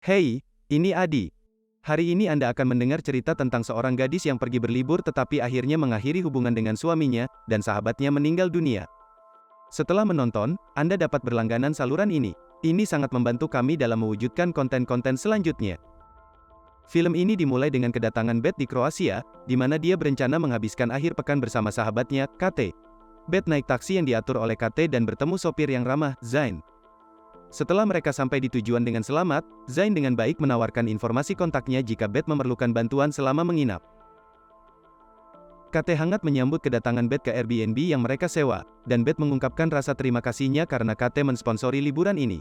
Hei, ini Adi. Hari ini Anda akan mendengar cerita tentang seorang gadis yang pergi berlibur tetapi akhirnya mengakhiri hubungan dengan suaminya, dan sahabatnya meninggal dunia. Setelah menonton, Anda dapat berlangganan saluran ini. Ini sangat membantu kami dalam mewujudkan konten-konten selanjutnya. Film ini dimulai dengan kedatangan Beth di Kroasia, di mana dia berencana menghabiskan akhir pekan bersama sahabatnya, Kate. Beth naik taksi yang diatur oleh Kate dan bertemu sopir yang ramah, Zain. Setelah mereka sampai di tujuan dengan selamat, Zain dengan baik menawarkan informasi kontaknya jika Beth memerlukan bantuan selama menginap. Kate hangat menyambut kedatangan Beth ke Airbnb yang mereka sewa, dan Beth mengungkapkan rasa terima kasihnya karena Kate mensponsori liburan ini.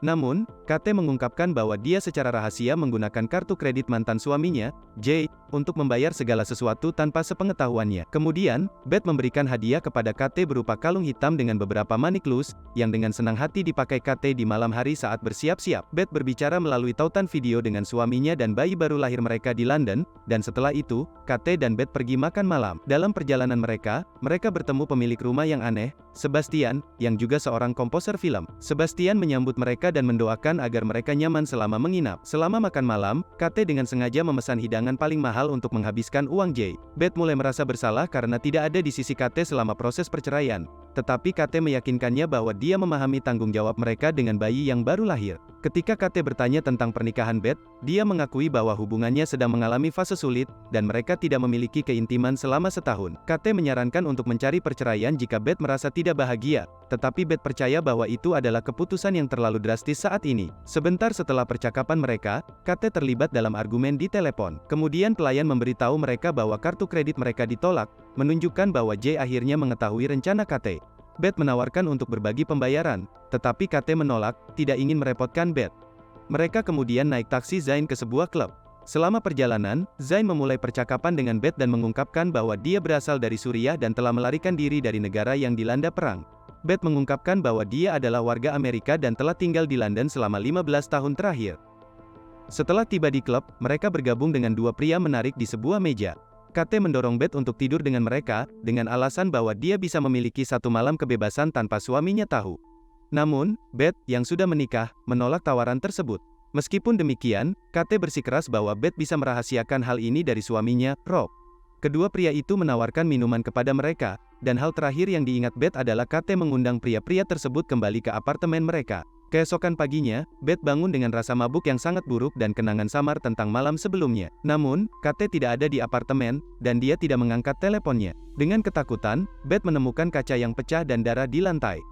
Namun, Kate mengungkapkan bahwa dia secara rahasia menggunakan kartu kredit mantan suaminya, Jay, untuk membayar segala sesuatu tanpa sepengetahuannya. Kemudian, Beth memberikan hadiah kepada Kate berupa kalung hitam dengan beberapa manik lus, yang dengan senang hati dipakai Kate di malam hari saat bersiap-siap. Beth berbicara melalui tautan video dengan suaminya dan bayi baru lahir mereka di London, dan setelah itu, Kate dan Beth pergi makan malam. Dalam perjalanan mereka bertemu pemilik rumah yang aneh, Sebastian, yang juga seorang komposer film. Sebastian menyambut mereka dan mendoakan agar mereka nyaman selama menginap. Selama makan malam, Kate dengan sengaja memesan hidangan paling mahal untuk menghabiskan uang Jay. Beth mulai merasa bersalah karena tidak ada di sisi Kate selama proses perceraian. Tetapi Kate meyakinkannya bahwa dia memahami tanggung jawab mereka dengan bayi yang baru lahir. Ketika Kate bertanya tentang pernikahan Beth, dia mengakui bahwa hubungannya sedang mengalami fase sulit, dan mereka tidak memiliki keintiman selama setahun. Kate menyarankan untuk mencari perceraian jika Beth merasa tidak bahagia, tetapi Beth percaya bahwa itu adalah keputusan yang terlalu drastis saat ini. Sebentar setelah percakapan mereka, Kate terlibat dalam argumen di telepon. Kemudian pelayan memberitahu mereka bahwa kartu kredit mereka ditolak, menunjukkan bahwa Jay akhirnya mengetahui rencana Kate. Beth menawarkan untuk berbagi pembayaran, tetapi Kate menolak, tidak ingin merepotkan Beth. Mereka kemudian naik taksi Zain ke sebuah klub. Selama perjalanan, Zain memulai percakapan dengan Beth dan mengungkapkan bahwa dia berasal dari Suriah dan telah melarikan diri dari negara yang dilanda perang. Beth mengungkapkan bahwa dia adalah warga Amerika dan telah tinggal di London selama 15 tahun terakhir. Setelah tiba di klub, mereka bergabung dengan dua pria menarik di sebuah meja. Kate mendorong Beth untuk tidur dengan mereka, dengan alasan bahwa dia bisa memiliki satu malam kebebasan tanpa suaminya tahu. Namun, Beth, yang sudah menikah, menolak tawaran tersebut. Meskipun demikian, Kate bersikeras bahwa Beth bisa merahasiakan hal ini dari suaminya, Rob. Kedua pria itu menawarkan minuman kepada mereka, dan hal terakhir yang diingat Beth adalah Kate mengundang pria-pria tersebut kembali ke apartemen mereka. Keesokan paginya, Beth bangun dengan rasa mabuk yang sangat buruk dan kenangan samar tentang malam sebelumnya. Namun, Kate tidak ada di apartemen, dan dia tidak mengangkat teleponnya. Dengan ketakutan, Beth menemukan kaca yang pecah dan darah di lantai.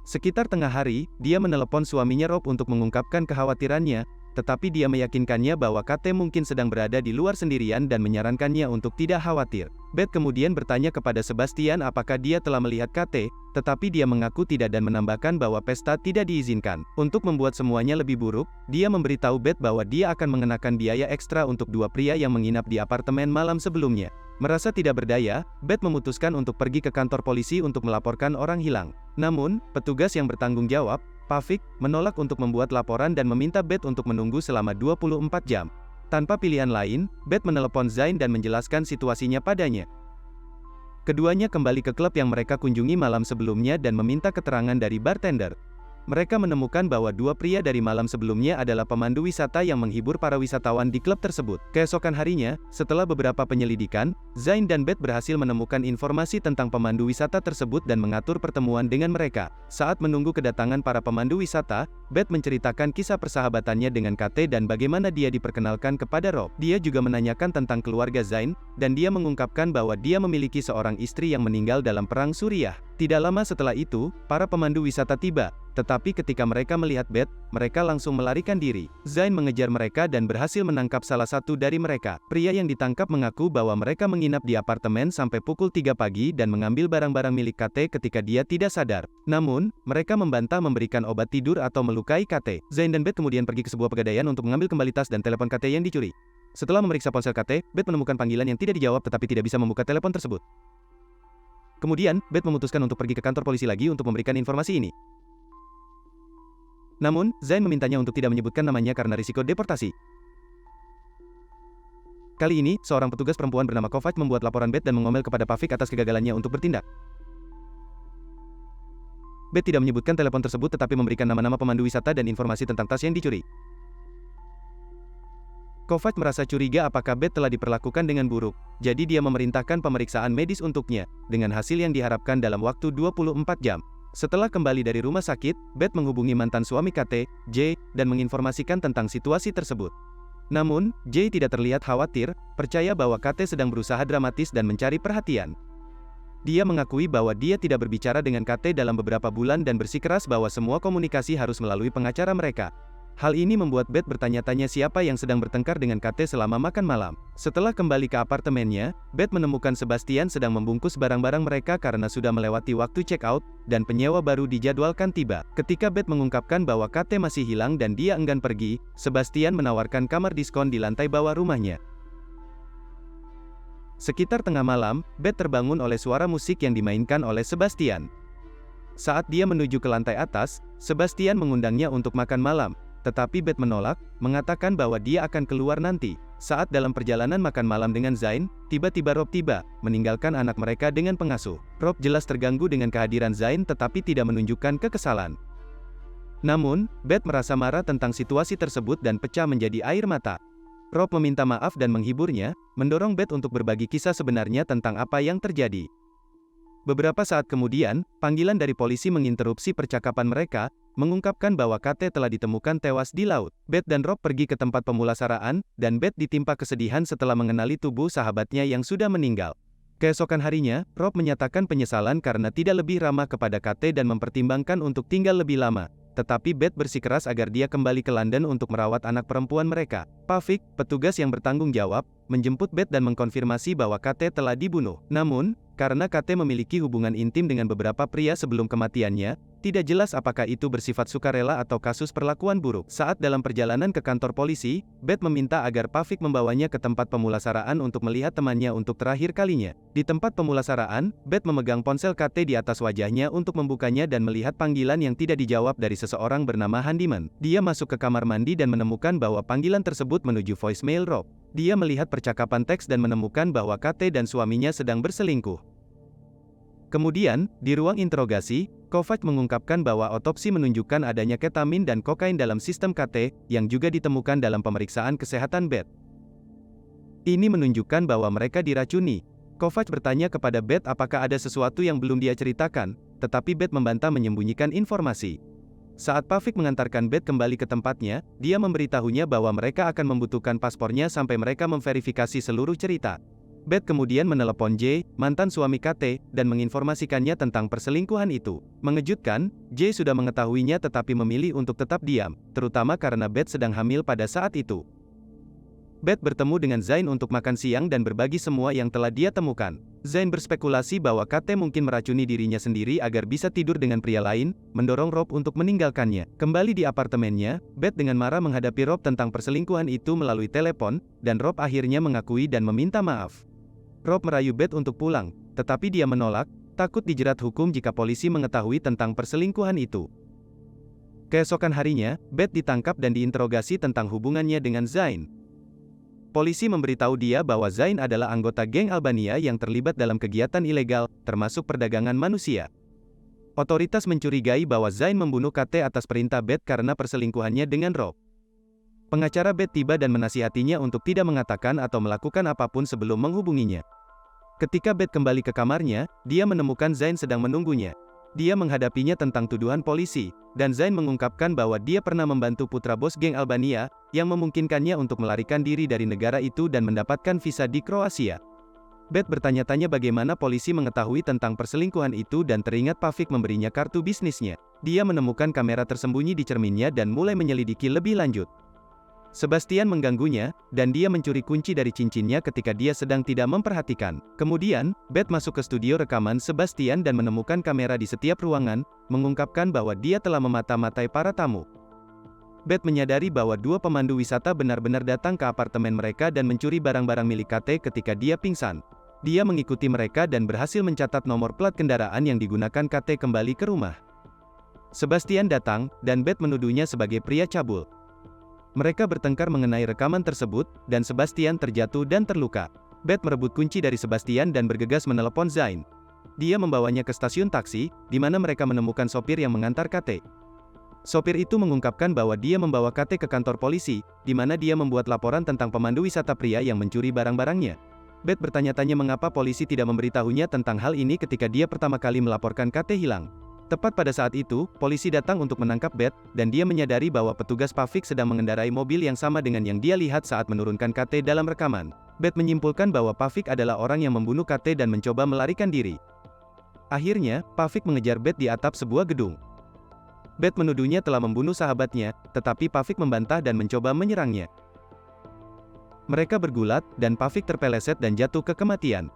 Sekitar tengah hari, dia menelepon suaminya Rob untuk mengungkapkan kekhawatirannya, tetapi dia meyakinkannya bahwa Kate mungkin sedang berada di luar sendirian dan menyarankannya untuk tidak khawatir. Beth kemudian bertanya kepada Sebastian apakah dia telah melihat Kate, tetapi dia mengaku tidak dan menambahkan bahwa pesta tidak diizinkan. Untuk membuat semuanya lebih buruk, dia memberitahu Beth bahwa dia akan mengenakan biaya ekstra untuk dua pria yang menginap di apartemen malam sebelumnya. Merasa tidak berdaya, Beth memutuskan untuk pergi ke kantor polisi untuk melaporkan orang hilang. Namun, petugas yang bertanggung jawab, Pavik, menolak untuk membuat laporan dan meminta Beth untuk menunggu selama 24 jam. Tanpa pilihan lain, Beth menelepon Zain dan menjelaskan situasinya padanya. Keduanya kembali ke klub yang mereka kunjungi malam sebelumnya dan meminta keterangan dari bartender. Mereka menemukan bahwa dua pria dari malam sebelumnya adalah pemandu wisata yang menghibur para wisatawan di klub tersebut. Keesokan harinya, setelah beberapa penyelidikan, Zain dan Beth berhasil menemukan informasi tentang pemandu wisata tersebut dan mengatur pertemuan dengan mereka. Saat menunggu kedatangan para pemandu wisata, Beth menceritakan kisah persahabatannya dengan Kate dan bagaimana dia diperkenalkan kepada Rob. Dia juga menanyakan tentang keluarga Zain, dan dia mengungkapkan bahwa dia memiliki seorang istri yang meninggal dalam perang Suriah. Tidak lama setelah itu, para pemandu wisata tiba, tetapi ketika mereka melihat Beth, mereka langsung melarikan diri. Zain mengejar mereka dan berhasil menangkap salah satu dari mereka. Pria yang ditangkap mengaku bahwa mereka menginap di apartemen sampai pukul 3 pagi dan mengambil barang-barang milik Kate ketika dia tidak sadar. Namun, mereka membantah memberikan obat tidur atau melukai Kate. Zain dan Beth kemudian pergi ke sebuah pegadaian untuk mengambil kembali tas dan telepon Kate yang dicuri. Setelah memeriksa ponsel Kate, Beth menemukan panggilan yang tidak dijawab tetapi tidak bisa membuka telepon tersebut. Kemudian, Beth memutuskan untuk pergi ke kantor polisi lagi untuk memberikan informasi ini. Namun, Zain memintanya untuk tidak menyebutkan namanya karena risiko deportasi. Kali ini, seorang petugas perempuan bernama Kovac membuat laporan Beth dan mengomel kepada Pavik atas kegagalannya untuk bertindak. Beth tidak menyebutkan telepon tersebut tetapi memberikan nama-nama pemandu wisata dan informasi tentang tas yang dicuri. Kovac merasa curiga apakah Beth telah diperlakukan dengan buruk, jadi dia memerintahkan pemeriksaan medis untuknya, dengan hasil yang diharapkan dalam waktu 24 jam. Setelah kembali dari rumah sakit, Beth menghubungi mantan suami KT, Jay, dan menginformasikan tentang situasi tersebut. Namun, Jay tidak terlihat khawatir, percaya bahwa KT sedang berusaha dramatis dan mencari perhatian. Dia mengakui bahwa dia tidak berbicara dengan KT dalam beberapa bulan dan bersikeras bahwa semua komunikasi harus melalui pengacara mereka. Hal ini membuat Beth bertanya-tanya siapa yang sedang bertengkar dengan KT selama makan malam. Setelah kembali ke apartemennya, Beth menemukan Sebastian sedang membungkus barang-barang mereka karena sudah melewati waktu check-out, dan penyewa baru dijadwalkan tiba. Ketika Beth mengungkapkan bahwa KT masih hilang dan dia enggan pergi, Sebastian menawarkan kamar diskon di lantai bawah rumahnya. Sekitar tengah malam, Beth terbangun oleh suara musik yang dimainkan oleh Sebastian. Saat dia menuju ke lantai atas, Sebastian mengundangnya untuk makan malam. Tetapi Beth menolak, mengatakan bahwa dia akan keluar nanti. Saat dalam perjalanan makan malam dengan Zayn, tiba-tiba Rob tiba, meninggalkan anak mereka dengan pengasuh. Rob jelas terganggu dengan kehadiran Zayn tetapi tidak menunjukkan kekesalan. Namun, Beth merasa marah tentang situasi tersebut dan pecah menjadi air mata. Rob meminta maaf dan menghiburnya, mendorong Beth untuk berbagi kisah sebenarnya tentang apa yang terjadi. Beberapa saat kemudian, panggilan dari polisi menginterupsi percakapan mereka, mengungkapkan bahwa KT telah ditemukan tewas di laut. Beth dan Rob pergi ke tempat pemulasaraan, dan Beth ditimpa kesedihan setelah mengenali tubuh sahabatnya yang sudah meninggal. Keesokan harinya, Rob menyatakan penyesalan karena tidak lebih ramah kepada KT dan mempertimbangkan untuk tinggal lebih lama. Tetapi Beth bersikeras agar dia kembali ke London untuk merawat anak perempuan mereka. Pavik, petugas yang bertanggung jawab, menjemput Beth dan mengkonfirmasi bahwa KT telah dibunuh. Namun, karena KT memiliki hubungan intim dengan beberapa pria sebelum kematiannya, tidak jelas apakah itu bersifat sukarela atau kasus perlakuan buruk. Saat dalam perjalanan ke kantor polisi, Beth meminta agar Pavik membawanya ke tempat pemulasaraan untuk melihat temannya untuk terakhir kalinya. Di tempat pemulasaraan, Beth memegang ponsel KT di atas wajahnya untuk membukanya dan melihat panggilan yang tidak dijawab dari seseorang bernama Handyman. Dia masuk ke kamar mandi dan menemukan bahwa panggilan tersebut menuju voicemail Rob. Dia melihat percakapan teks dan menemukan bahwa KT dan suaminya sedang berselingkuh. Kemudian, di ruang interogasi, Kovac mengungkapkan bahwa otopsi menunjukkan adanya ketamin dan kokain dalam sistem KT, yang juga ditemukan dalam pemeriksaan kesehatan Beth. Ini menunjukkan bahwa mereka diracuni. Kovac bertanya kepada Beth apakah ada sesuatu yang belum dia ceritakan, tetapi Beth membantah menyembunyikan informasi. Saat Pavik mengantarkan Beth kembali ke tempatnya, dia memberitahunya bahwa mereka akan membutuhkan paspornya sampai mereka memverifikasi seluruh cerita. Beth kemudian menelepon Jay, mantan suami KT, dan menginformasikannya tentang perselingkuhan itu. Mengejutkan, Jay sudah mengetahuinya tetapi memilih untuk tetap diam, terutama karena Beth sedang hamil pada saat itu. Beth bertemu dengan Zayn untuk makan siang dan berbagi semua yang telah dia temukan. Zayn berspekulasi bahwa KT mungkin meracuni dirinya sendiri agar bisa tidur dengan pria lain, mendorong Rob untuk meninggalkannya. Kembali di apartemennya, Beth dengan marah menghadapi Rob tentang perselingkuhan itu melalui telepon, dan Rob akhirnya mengakui dan meminta maaf. Rob merayu Beth untuk pulang, tetapi dia menolak, takut dijerat hukum jika polisi mengetahui tentang perselingkuhan itu. Keesokan harinya, Beth ditangkap dan diinterogasi tentang hubungannya dengan Zayn. Polisi memberitahu dia bahwa Zayn adalah anggota geng Albania yang terlibat dalam kegiatan ilegal, termasuk perdagangan manusia. Otoritas mencurigai bahwa Zayn membunuh KT atas perintah Beth karena perselingkuhannya dengan Rob. Pengacara Beth tiba dan menasihatinya untuk tidak mengatakan atau melakukan apapun sebelum menghubunginya. Ketika Beth kembali ke kamarnya, dia menemukan Zayn sedang menunggunya. Dia menghadapinya tentang tuduhan polisi, dan Zayn mengungkapkan bahwa dia pernah membantu putra bos geng Albania, yang memungkinkannya untuk melarikan diri dari negara itu dan mendapatkan visa di Kroasia. Beth bertanya-tanya bagaimana polisi mengetahui tentang perselingkuhan itu dan teringat Pavik memberinya kartu bisnisnya. Dia menemukan kamera tersembunyi di cerminnya dan mulai menyelidiki lebih lanjut. Sebastian mengganggunya, dan dia mencuri kunci dari cincinnya ketika dia sedang tidak memperhatikan. Kemudian, Beth masuk ke studio rekaman Sebastian dan menemukan kamera di setiap ruangan, mengungkapkan bahwa dia telah memata-matai para tamu. Beth menyadari bahwa dua pemandu wisata benar-benar datang ke apartemen mereka dan mencuri barang-barang milik KT ketika dia pingsan. Dia mengikuti mereka dan berhasil mencatat nomor plat kendaraan yang digunakan KT kembali ke rumah. Sebastian datang, dan Beth menuduhnya sebagai pria cabul. Mereka bertengkar mengenai rekaman tersebut, dan Sebastian terjatuh dan terluka. Beth merebut kunci dari Sebastian dan bergegas menelepon Zayn. Dia membawanya ke stasiun taksi, di mana mereka menemukan sopir yang mengantar KT. Sopir itu mengungkapkan bahwa dia membawa KT ke kantor polisi, di mana dia membuat laporan tentang pemandu wisata pria yang mencuri barang-barangnya. Beth bertanya-tanya mengapa polisi tidak memberitahunya tentang hal ini ketika dia pertama kali melaporkan KT hilang. Tepat pada saat itu, polisi datang untuk menangkap Beth, dan dia menyadari bahwa petugas Pavik sedang mengendarai mobil yang sama dengan yang dia lihat saat menurunkan KT dalam rekaman. Beth menyimpulkan bahwa Pavik adalah orang yang membunuh KT dan mencoba melarikan diri. Akhirnya, Pavik mengejar Beth di atap sebuah gedung. Beth menuduhnya telah membunuh sahabatnya, tetapi Pavik membantah dan mencoba menyerangnya. Mereka bergulat, dan Pavik terpeleset dan jatuh ke kematian.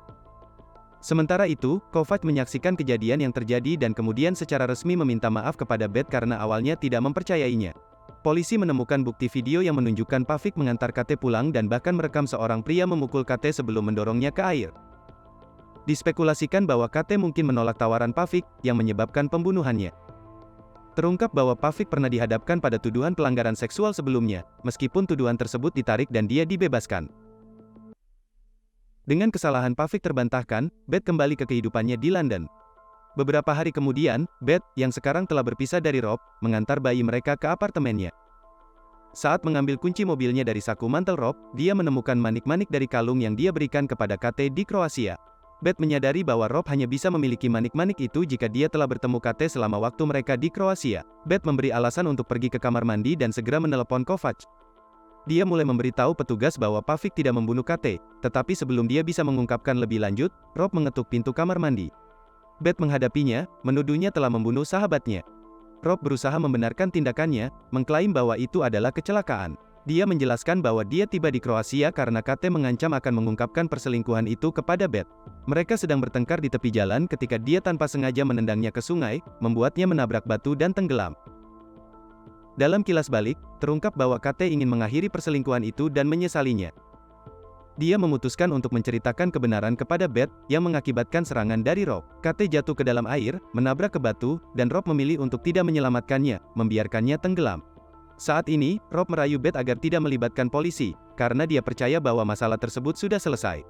Sementara itu, Kovac menyaksikan kejadian yang terjadi dan kemudian secara resmi meminta maaf kepada Beth karena awalnya tidak mempercayainya. Polisi menemukan bukti video yang menunjukkan Pavik mengantar KT pulang dan bahkan merekam seorang pria memukul KT sebelum mendorongnya ke air. Dispekulasikan bahwa KT mungkin menolak tawaran Pavik, yang menyebabkan pembunuhannya. Terungkap bahwa Pavik pernah dihadapkan pada tuduhan pelanggaran seksual sebelumnya, meskipun tuduhan tersebut ditarik dan dia dibebaskan. Dengan kesalahan Pavik terbantahkan, Beth kembali ke kehidupannya di London. Beberapa hari kemudian, Beth, yang sekarang telah berpisah dari Rob, mengantar bayi mereka ke apartemennya. Saat mengambil kunci mobilnya dari saku mantel Rob, dia menemukan manik-manik dari kalung yang dia berikan kepada KT di Kroasia. Beth menyadari bahwa Rob hanya bisa memiliki manik-manik itu jika dia telah bertemu KT selama waktu mereka di Kroasia. Beth memberi alasan untuk pergi ke kamar mandi dan segera menelepon Kovac. Dia mulai memberitahu petugas bahwa Pavik tidak membunuh KT, tetapi sebelum dia bisa mengungkapkan lebih lanjut, Rob mengetuk pintu kamar mandi. Beth menghadapinya, menuduhnya telah membunuh sahabatnya. Rob berusaha membenarkan tindakannya, mengklaim bahwa itu adalah kecelakaan. Dia menjelaskan bahwa dia tiba di Kroasia karena KT mengancam akan mengungkapkan perselingkuhan itu kepada Beth. Mereka sedang bertengkar di tepi jalan ketika dia tanpa sengaja menendangnya ke sungai, membuatnya menabrak batu dan tenggelam. Dalam kilas balik, terungkap bahwa KT ingin mengakhiri perselingkuhan itu dan menyesalinya. Dia memutuskan untuk menceritakan kebenaran kepada Beth, yang mengakibatkan serangan dari Rob. KT jatuh ke dalam air, menabrak ke batu, dan Rob memilih untuk tidak menyelamatkannya, membiarkannya tenggelam. Saat ini, Rob merayu Beth agar tidak melibatkan polisi, karena dia percaya bahwa masalah tersebut sudah selesai.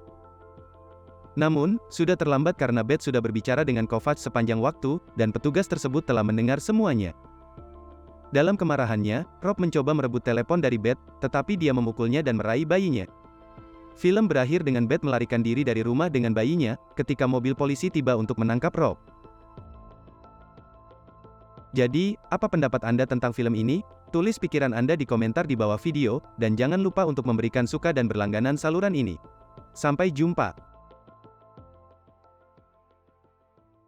Namun, sudah terlambat karena Beth sudah berbicara dengan Kovac sepanjang waktu, dan petugas tersebut telah mendengar semuanya. Dalam kemarahannya, Rob mencoba merebut telepon dari Beth, tetapi dia memukulnya dan meraih bayinya. Film berakhir dengan Beth melarikan diri dari rumah dengan bayinya, ketika mobil polisi tiba untuk menangkap Rob. Jadi, apa pendapat Anda tentang film ini? Tulis pikiran Anda di komentar di bawah video, dan jangan lupa untuk memberikan suka dan berlangganan saluran ini. Sampai jumpa.